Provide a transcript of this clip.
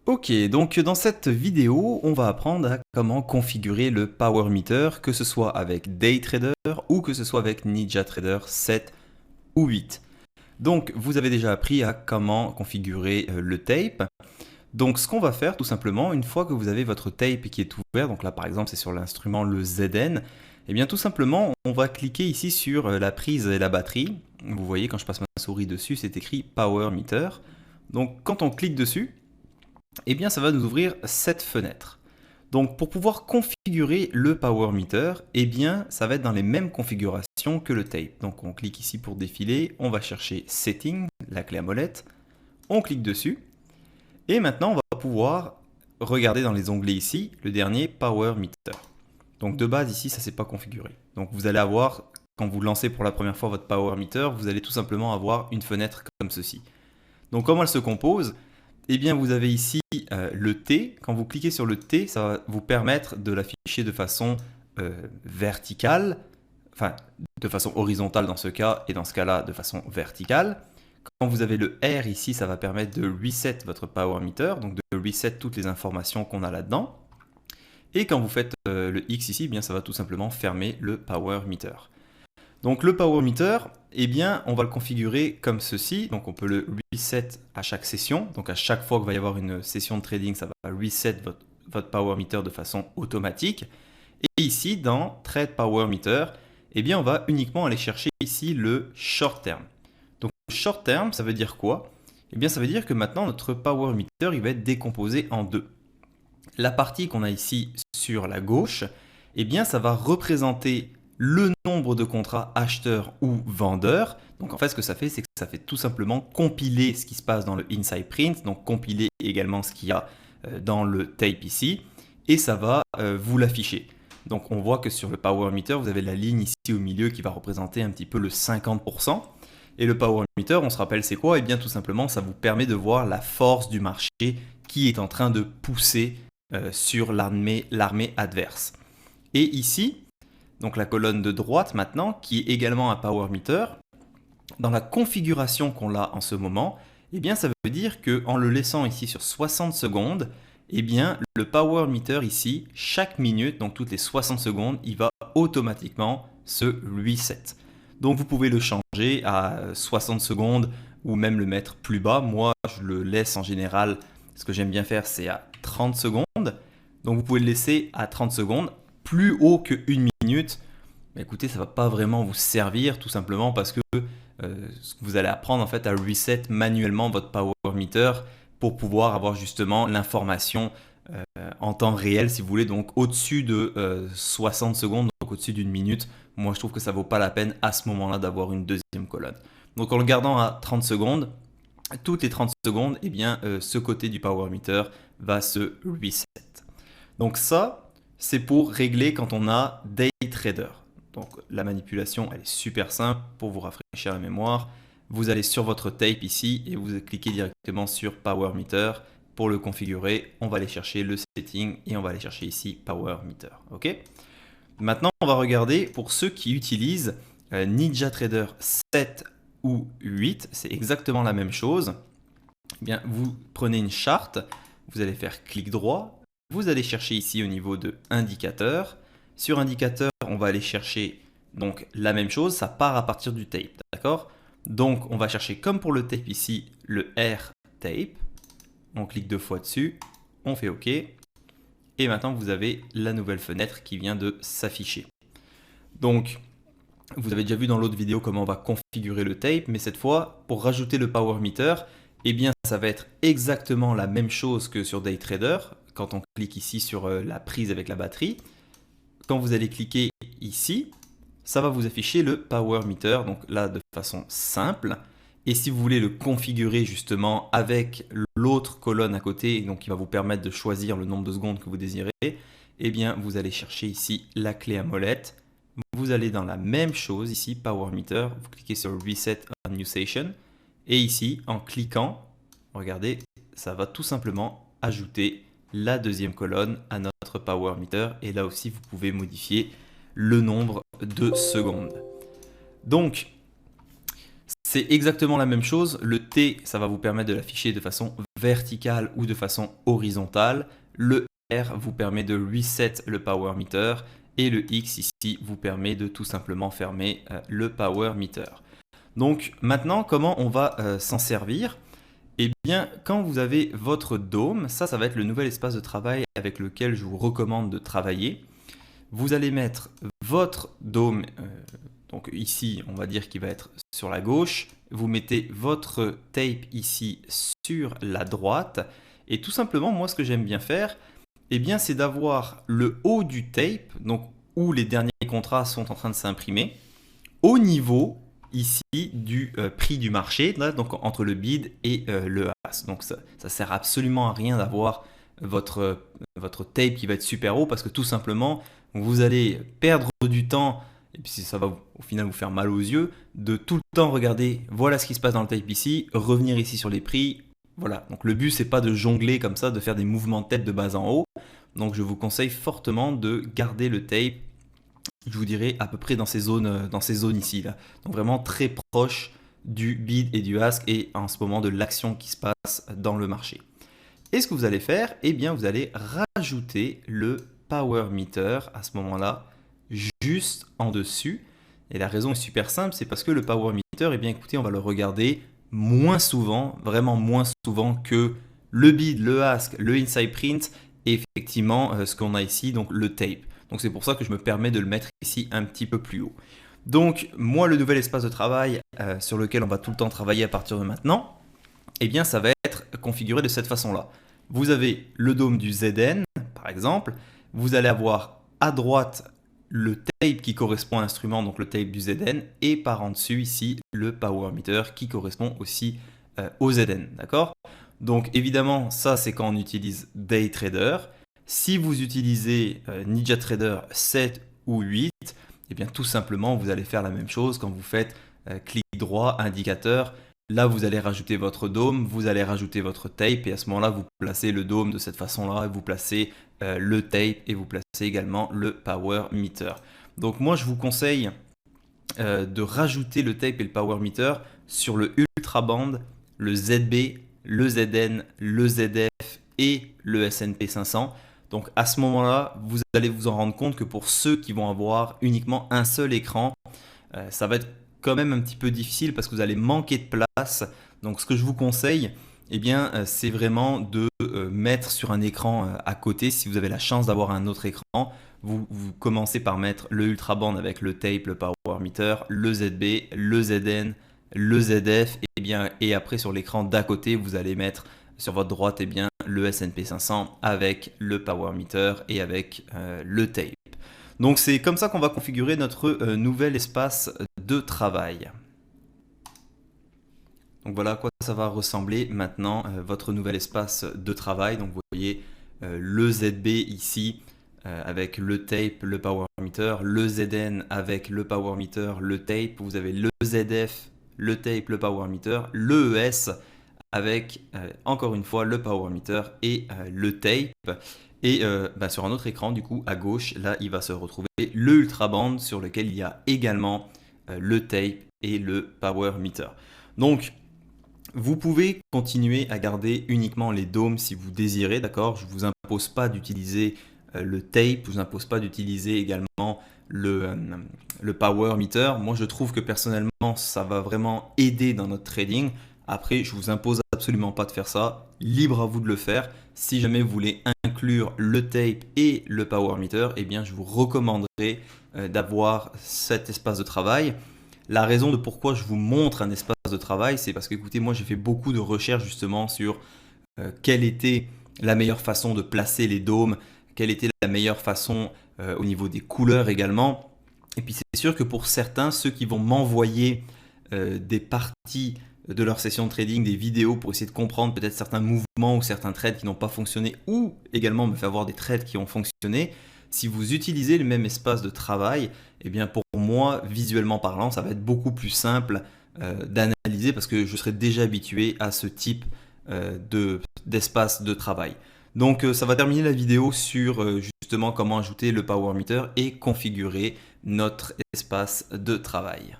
Ok, donc dans cette vidéo, on va apprendre à comment configurer le Power Meter, que ce soit avec DayTrader ou que ce soit avec NinjaTrader 7 ou 8. Donc vous avez déjà appris à comment configurer le tape. Donc ce qu'on va faire tout simplement, une fois que vous avez votre tape qui est ouvert, donc là par exemple c'est sur l'instrument le ZN, et bien tout simplement on va cliquer ici sur la prise et la batterie. Vous voyez quand je passe ma souris dessus, c'est écrit Power Meter. Donc quand on clique dessus, eh bien ça va nous ouvrir cette fenêtre. Donc pour pouvoir configurer le Power Meter, eh bien ça va être dans les mêmes configurations que le tape. Donc on clique ici pour défiler, on va chercher Setting, la clé à molette, on clique dessus, et maintenant on va pouvoir regarder dans les onglets ici, le dernier Power Meter. Donc de base ici ça c'est pas configuré. Donc vous allez avoir, quand vous lancez pour la première fois votre Power Meter, vous allez tout simplement avoir une fenêtre comme ceci. Donc comment elle se compose? Eh bien, vous avez ici le T. Quand vous cliquez sur le T, ça va vous permettre de l'afficher de façon verticale, enfin de façon horizontale dans ce cas, et dans ce cas-là de façon verticale. Quand vous avez le R ici, ça va permettre de reset votre Power Meter, donc de reset toutes les informations qu'on a là-dedans. Et quand vous faites le X ici, eh bien, ça va tout simplement fermer le Power Meter. Donc le Power Meter, eh bien, on va le configurer comme ceci. Donc on peut le reset à chaque session. Donc à chaque fois qu'il va y avoir une session de trading, ça va reset votre Power Meter de façon automatique. Et ici, dans Trade Power Meter, eh bien, on va uniquement aller chercher ici le short term. Donc short term, ça veut dire quoi? Eh bien, ça veut dire que maintenant, notre Power Meter, il va être décomposé en deux. La partie qu'on a ici sur la gauche, eh bien, ça va représenter le nombre de contrats acheteurs ou vendeurs. Donc en fait, ce que ça fait, c'est que ça fait tout simplement compiler ce qui se passe dans le inside print, donc compiler également ce qu'il y a dans le tape ici, et ça va vous l'afficher. Donc on voit que sur le Power Meter, vous avez la ligne ici au milieu qui va représenter un petit peu le 50%. Et le Power Meter, on se rappelle c'est quoi? Eh bien tout simplement, ça vous permet de voir la force du marché qui est en train de pousser sur l'armée adverse. Et ici, donc la colonne de droite maintenant, qui est également un Power Meter, dans la configuration qu'on a en ce moment, eh bien ça veut dire qu'en le laissant ici sur 60 secondes, eh bien le Power Meter ici, chaque minute, donc toutes les 60 secondes, il va automatiquement se reset. Donc vous pouvez le changer à 60 secondes ou même le mettre plus bas. Moi, je le laisse en général, ce que j'aime bien faire, c'est à 30 secondes. Donc vous pouvez le laisser à 30 secondes, plus haut que 1 minute. Mais écoutez, ça ne va pas vraiment vous servir tout simplement parce que vous allez apprendre en fait à reset manuellement votre Power Meter pour pouvoir avoir justement l'information en temps réel si vous voulez, donc au-dessus de 60 secondes, donc au-dessus d'une minute. Moi je trouve que ça ne vaut pas la peine à ce moment-là d'avoir une deuxième colonne. Donc en le gardant à 30 secondes, toutes les 30 secondes, eh bien, ce côté du Power Meter va se reset. Donc ça, c'est pour régler quand on a DayTrader. Donc la manipulation, elle est super simple pour vous rafraîchir la mémoire. Vous allez sur votre tape ici et vous cliquez directement sur Power Meter. Pour le configurer, on va aller chercher le setting et on va aller chercher ici Power Meter. Ok? Maintenant, on va regarder pour ceux qui utilisent NinjaTrader 7 ou 8, c'est exactement la même chose. Eh bien, vous prenez une charte, vous allez faire clic droit, vous allez chercher ici au niveau de indicateur. Sur indicateur, on va aller chercher donc la même chose, ça part à partir du tape, d'accord? Donc on va chercher comme pour le tape ici, le R tape. On clique deux fois dessus, on fait OK. Et maintenant vous avez la nouvelle fenêtre qui vient de s'afficher. Donc vous avez déjà vu dans l'autre vidéo comment on va configurer le tape, mais cette fois, pour rajouter le Power Meter, eh bien, ça va être exactement la même chose que sur DayTrader. Quand on clique ici sur la prise avec la batterie, quand vous allez cliquer ici, ça va vous afficher le Power Meter, donc là de façon simple. Et si vous voulez le configurer justement avec l'autre colonne à côté, donc qui va vous permettre de choisir le nombre de secondes que vous désirez, eh bien, vous allez chercher ici la clé à molette. Vous allez dans la même chose ici, Power Meter, vous cliquez sur Reset on New Session et ici, en cliquant, regardez, ça va tout simplement ajouter la deuxième colonne à notre Power Meter et là aussi, vous pouvez modifier le nombre de secondes. Donc, c'est exactement la même chose. Le T, ça va vous permettre de l'afficher de façon verticale ou de façon horizontale. Le R vous permet de reset le power meter et le X ici vous permet de tout simplement fermer le power meter. Donc maintenant, comment on va s'en servir? Eh bien, quand vous avez votre dôme, ça va être le nouvel espace de travail avec lequel je vous recommande de travailler. Vous allez mettre votre dôme, donc ici, on va dire qu'il va être sur la gauche. Vous mettez votre tape ici sur la droite. Et tout simplement, moi, ce que j'aime bien faire, eh bien, c'est d'avoir le haut du tape, donc où les derniers contrats sont en train de s'imprimer, au niveau ici du prix du marché, là, donc entre le bid et le as. Donc ça sert absolument à rien d'avoir votre tape qui va être super haut parce que tout simplement vous allez perdre du temps et puis ça va au final vous faire mal aux yeux de tout le temps regarder voilà ce qui se passe dans le tape ici, revenir ici sur les prix. Voilà, donc le but c'est pas de jongler comme ça, de faire des mouvements de tête de bas en haut. Donc je vous conseille fortement de garder le tape, je vous dirais à peu près dans ces zones ici là. Donc vraiment très proche du bid et du ask et en ce moment de l'action qui se passe dans le marché. Et ce que vous allez faire, eh bien vous allez rajouter le power meter à ce moment-là juste en dessus. Et la raison est super simple, c'est parce que le power meter, eh bien écoutez, on va le regarder moins souvent, vraiment moins souvent que le bid, le ask, le inside print et effectivement ce qu'on a ici, donc le tape. Donc c'est pour ça que je me permets de le mettre ici un petit peu plus haut. Donc moi, le nouvel espace de travail sur lequel on va tout le temps travailler à partir de maintenant, eh bien ça va être configuré de cette façon-là. Vous avez le dôme du ZN, par exemple. Vous allez avoir à droite le tape qui correspond à l'instrument, donc le tape du ZN, et par en dessus ici le power meter qui correspond aussi au ZN, d'accord? Donc évidemment, ça c'est quand on utilise DayTrader. Si vous utilisez NinjaTrader 7 ou 8, eh bien tout simplement vous allez faire la même chose quand vous faites clic droit, indicateur. Là, vous allez rajouter votre dôme, vous allez rajouter votre tape et à ce moment-là, vous placez le dôme de cette façon-là, vous placez le tape et vous placez également le power meter. Donc moi, je vous conseille de rajouter le tape et le power meter sur le ultra band, le ZB, le ZN, le ZF et le S&P 500. Donc à ce moment-là, vous allez vous en rendre compte que pour ceux qui vont avoir uniquement un seul écran, ça va être quand même un petit peu difficile parce que vous allez manquer de place. Donc ce que je vous conseille, eh bien, c'est vraiment de mettre sur un écran à côté. Si vous avez la chance d'avoir un autre écran, vous commencez par mettre le ultra band avec le tape, le power meter, le ZB, le ZN, le ZF, et après sur l'écran d'à côté, vous allez mettre sur votre droite eh bien, le S&P 500 avec le power meter et avec le tape. Donc c'est comme ça qu'on va configurer notre nouvel espace de travail. Donc voilà à quoi ça va ressembler maintenant votre nouvel espace de travail. Donc vous voyez le ZB ici avec le tape, le power meter, le ZN avec le power meter, le tape. Vous avez le ZF, le tape, le power meter, le ES avec encore une fois le power meter et le tape. Et sur un autre écran, du coup, à gauche, là, il va se retrouver le ultra band sur lequel il y a également le tape et le power meter. Donc, vous pouvez continuer à garder uniquement les dômes si vous désirez, d'accord? Je ne vous impose pas d'utiliser le tape, je ne vous impose pas d'utiliser également le power meter. Moi, je trouve que personnellement, ça va vraiment aider dans notre trading. Après, je vous impose absolument pas de faire ça. Libre à vous de le faire. Si jamais vous voulez inclure le tape et le power meter, eh bien, je vous recommanderais d'avoir cet espace de travail. La raison de pourquoi je vous montre un espace de travail, c'est parce que, écoutez, moi, j'ai fait beaucoup de recherches justement sur quelle était la meilleure façon de placer les dômes, quelle était la meilleure façon au niveau des couleurs également. Et puis, c'est sûr que pour certains, ceux qui vont m'envoyer des parties de leur session de trading, des vidéos pour essayer de comprendre peut-être certains mouvements ou certains trades qui n'ont pas fonctionné ou également me faire voir des trades qui ont fonctionné. Si vous utilisez le même espace de travail, eh bien pour moi, visuellement parlant, ça va être beaucoup plus simple d'analyser parce que je serai déjà habitué à ce type d'espace de travail. Donc ça va terminer la vidéo sur justement comment ajouter le power meter et configurer notre espace de travail.